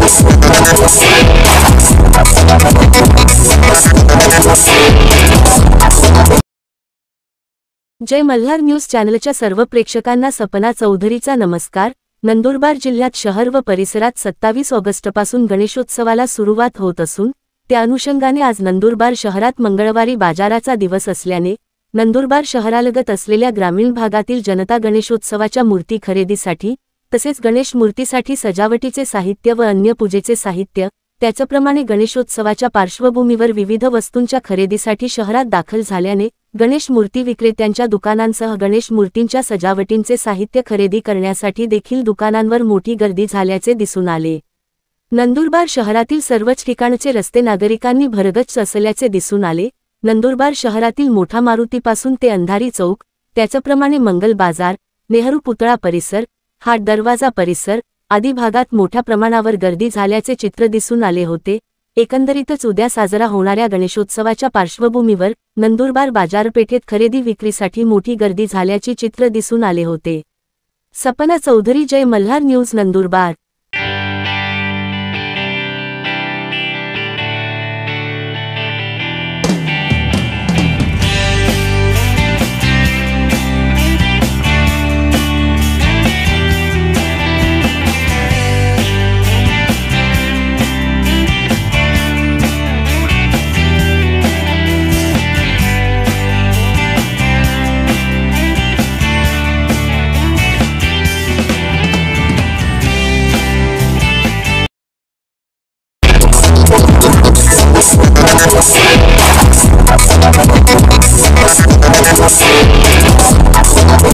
जय Malhar news चॅनलच्या सर्व प्रेक्षकांना सपना चौधरीचा नमस्कार। नंदुरबार जिल्ह्यात शहर व परिसरात 27 ऑगस्टपासून गणेशोत्सवाला सुरुवात होत असून त्या अनुषंगाने आज नंदुरबार शहरात मंगळवारी बाजाराचा दिवस असल्याने नंदुरबार शहरालगत असलेल्या ग्रामीण भागातील जनता गणेशोत्सवाच्या मूर्ती खरेदीसाठी तसेच गणेश मूर्तीसाठी सजावटीचे साहित्य व अन्य पूजेचे साहित्य त्याचप्रमाणे गणेशोत्सवाच्या पार्श्वभूमीवर विविध वस्तूंच्या खरेदीसाठी शहरात दाखल झाल्याने गणेश मूर्ती विक्रेत्यांच्या दुकानांसह गणेश मूर्तींच्या सजावटींचे साहित्य खरेदी करण्यासाठी देखील दुकानांवर मोठी गर्दी झाल्याचे दिसून आले। नंदुरबार शहरातील सर्वच ठिकाणचे रस्ते नागरिकांनी भरगच्च असल्याचे दिसून आले। नंदुरबार शहरातील मोठा मारुतीपासून ते अंधारी चौक त्याचप्रमाणे मंगल बाजार, नेहरू पुतळा परिसर, हाट दरवाजा परिसर आदी भागात मोठ्या प्रमाणावर गर्दी झाल्याचे चित्र दिसून आले होते। एकंदरीतच उद्या साजरा होणाऱ्या गणेशोत्सवाच्या पार्श्वभूमीवर नंदुरबार बाजारपेठेत खरेदी विक्रीसाठी मोठी गर्दी झाल्याची चित्र दिसून आले होते। सपना चौधरी, जय मल्हार न्यूज, नंदुरबार।